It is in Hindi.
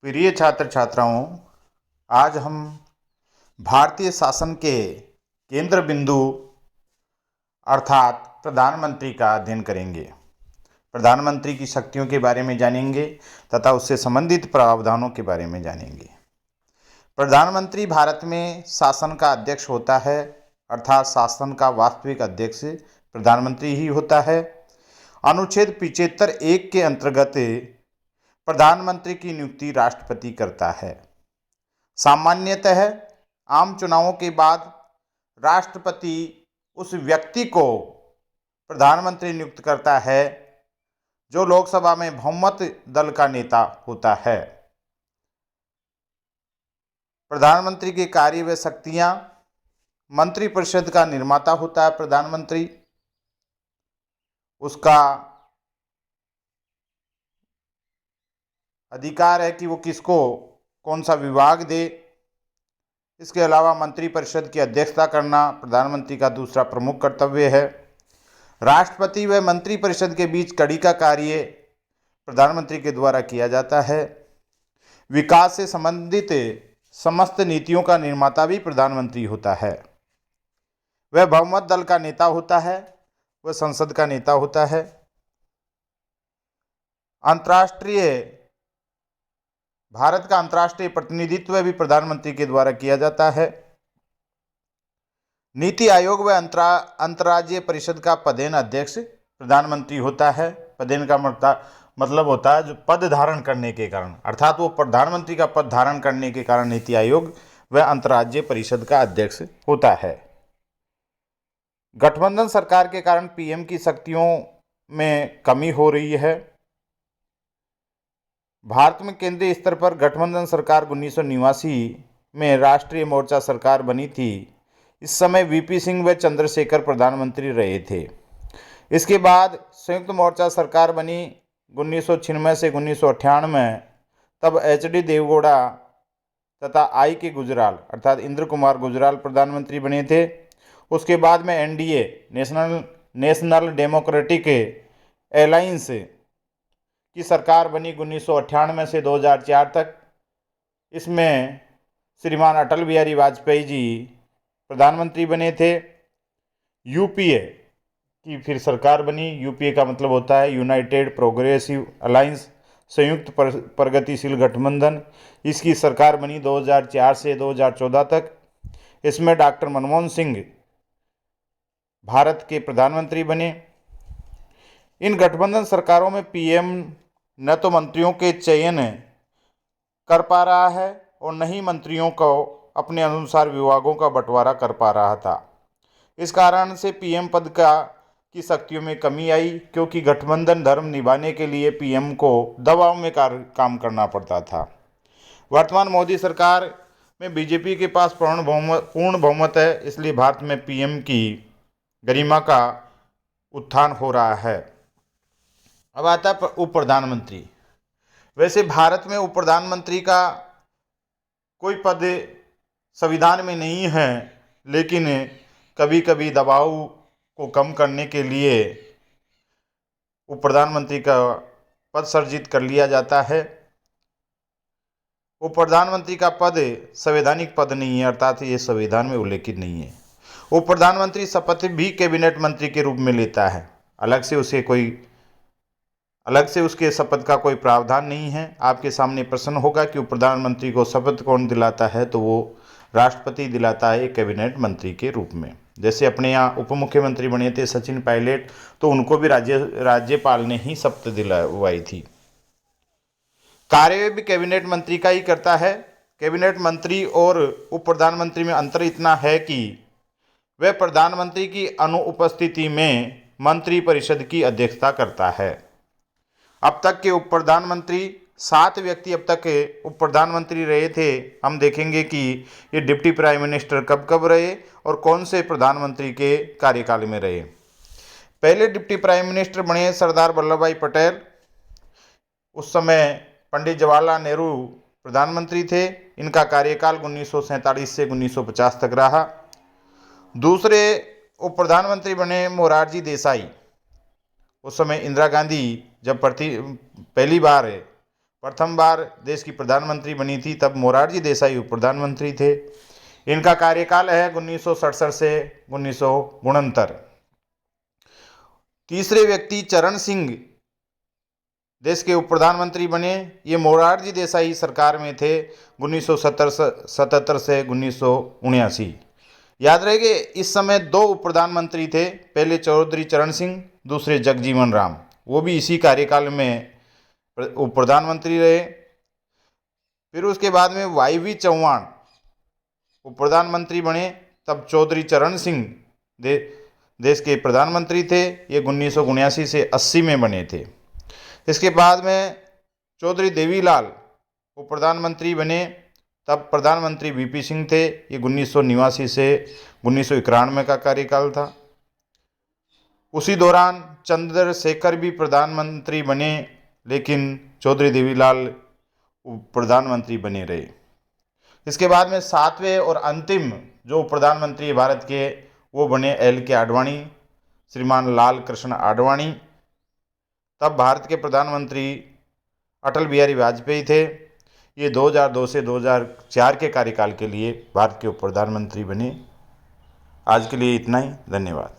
प्रिय छात्र छात्राओं, आज हम भारतीय शासन के केंद्र बिंदु अर्थात प्रधानमंत्री का अध्ययन करेंगे। प्रधानमंत्री की शक्तियों के बारे में जानेंगे तथा उससे संबंधित प्रावधानों के बारे में जानेंगे। प्रधानमंत्री भारत में शासन का अध्यक्ष होता है, अर्थात शासन का वास्तविक अध्यक्ष प्रधानमंत्री ही होता है। अनुच्छेद 75(1) के अंतर्गत प्रधानमंत्री की नियुक्ति राष्ट्रपति करता है। सामान्यतः आम चुनावों के बाद राष्ट्रपति उस व्यक्ति को प्रधानमंत्री नियुक्त करता है जो लोकसभा में बहुमत दल का नेता होता है। प्रधानमंत्री के कार्य व शक्तियां: मंत्रिपरिषद का निर्माता होता है प्रधानमंत्री। उसका अधिकार है कि वो किसको कौन सा विभाग दे। इसके अलावा मंत्रिपरिषद की अध्यक्षता करना प्रधानमंत्री का दूसरा प्रमुख कर्तव्य है। राष्ट्रपति व मंत्रिपरिषद के बीच कड़ी का कार्य प्रधानमंत्री के द्वारा किया जाता है। विकास से संबंधित समस्त नीतियों का निर्माता भी प्रधानमंत्री होता है। वह बहुमत दल का नेता होता है, वह संसद का नेता होता है। भारत का अंतर्राष्ट्रीय प्रतिनिधित्व भी प्रधानमंत्री के द्वारा किया जाता है। नीति आयोग व अंतर्राज्यीय परिषद का पदेन अध्यक्ष प्रधानमंत्री होता है। पदेन का मतलब होता है जो पद धारण करने के कारण, अर्थात वो प्रधानमंत्री का पद धारण करने के कारण नीति आयोग व अंतर्राज्यीय परिषद का अध्यक्ष होता है। गठबंधन सरकार के कारण पीएम की शक्तियों में कमी हो रही है। भारत में केंद्रीय स्तर पर गठबंधन सरकार 1989 में राष्ट्रीय मोर्चा सरकार बनी थी। इस समय वीपी सिंह व चंद्रशेखर प्रधानमंत्री रहे थे। इसके बाद संयुक्त मोर्चा सरकार बनी 1996 से 1998। तब एचडी देवगौड़ा तथा आई के गुजराल अर्थात इंद्र कुमार गुजराल प्रधानमंत्री बने थे। उसके बाद में एनडीए नेशनल डेमोक्रेटिक अलायंस की सरकार बनी 1998 से 2004 तक। इसमें श्रीमान अटल बिहारी वाजपेयी जी प्रधानमंत्री बने थे। यूपीए की फिर सरकार बनी। यूपीए का मतलब होता है यूनाइटेड प्रोग्रेसिव अलायंस, संयुक्त प्रगतिशील गठबंधन। इसकी सरकार बनी 2004 से 2014 तक। इसमें डॉक्टर मनमोहन सिंह भारत के प्रधानमंत्री बने। इन गठबंधन सरकारों में पीएम न तो मंत्रियों के चयन कर पा रहा है और न ही मंत्रियों को अपने अनुसार विभागों का बंटवारा कर पा रहा था। इस कारण से पीएम पद की शक्तियों में कमी आई, क्योंकि गठबंधन धर्म निभाने के लिए पीएम को दबाव में काम करना पड़ता था। वर्तमान मोदी सरकार में बीजेपी के पास पूर्ण बहुमत है, इसलिए भारत में पीएम की गरिमा का उत्थान हो रहा है। अब आता है उप प्रधानमंत्री। वैसे भारत में उप प्रधानमंत्री का कोई पद संविधान में नहीं है, लेकिन कभी कभी दबाव को कम करने के लिए उप प्रधानमंत्री का पद सृजित कर लिया जाता है। उप प्रधानमंत्री का पद संवैधानिक पद नहीं है, अर्थात ये संविधान में उल्लेखित नहीं है। उप प्रधानमंत्री शपथ भी कैबिनेट मंत्री के रूप में लेता है। अलग से उसके शपथ का कोई प्रावधान नहीं है। आपके सामने प्रश्न होगा कि उप प्रधानमंत्री को शपथ कौन दिलाता है, तो वो राष्ट्रपति दिलाता है एक कैबिनेट मंत्री के रूप में। जैसे अपने यहाँ उप मुख्यमंत्री बने थे सचिन पायलट, तो उनको भी राज्यपाल ने ही शपथ दिलवाई थी। कार्य भी कैबिनेट मंत्री का ही करता है। कैबिनेट मंत्री और उप प्रधानमंत्री में अंतर इतना है कि वह प्रधानमंत्री की अनुपस्थिति में मंत्रिपरिषद की अध्यक्षता करता है। अब तक के उप प्रधानमंत्री 7 व्यक्ति अब तक उप प्रधानमंत्री रहे थे। हम देखेंगे कि ये डिप्टी प्राइम मिनिस्टर कब कब रहे और कौन से प्रधानमंत्री के कार्यकाल में रहे। पहले डिप्टी प्राइम मिनिस्टर बने सरदार वल्लभ भाई पटेल। उस समय पंडित जवाहरलाल नेहरू प्रधानमंत्री थे। इनका कार्यकाल 1947 से 1950 तक रहा। दूसरे उप प्रधानमंत्री बने मोरारजी देसाई। उस समय इंदिरा गांधी जब पहली बार प्रथम बार देश की प्रधानमंत्री बनी थी तब मोरारजी देसाई उप प्रधानमंत्री थे। इनका कार्यकाल है 1967 से 1969। तीसरे व्यक्ति चरण सिंह देश के उप प्रधानमंत्री बने। ये मोरारजी देसाई सरकार में थे 1977 से 1979। याद रहे कि इस समय दो उप प्रधानमंत्री थे, पहले चौधरी चरण सिंह, दूसरे जगजीवन राम, वो भी इसी कार्यकाल में उप प्रधानमंत्री रहे। फिर उसके बाद में वाई चौहान उप प्रधानमंत्री बने, तब चौधरी चरण सिंह देश के प्रधानमंत्री थे। ये 1979 से 80 में बने थे। इसके बाद में चौधरी देवीलाल उप प्रधानमंत्री बने, तब प्रधानमंत्री वीपी सिंह थे। ये 1989 से 1991 का कार्यकाल था। उसी दौरान चंद्रशेखर भी प्रधानमंत्री बने, लेकिन चौधरी देवीलाल उप प्रधानमंत्री बने रहे। इसके बाद में सातवें और अंतिम जो प्रधानमंत्री भारत के वो बने एल के आडवाणी, श्रीमान लाल कृष्ण आडवाणी। तब भारत के प्रधानमंत्री अटल बिहारी वाजपेयी थे। ये 2002 से 2004 के कार्यकाल के लिए भारत के उप प्रधानमंत्री बने। आज के लिए इतना ही, धन्यवाद।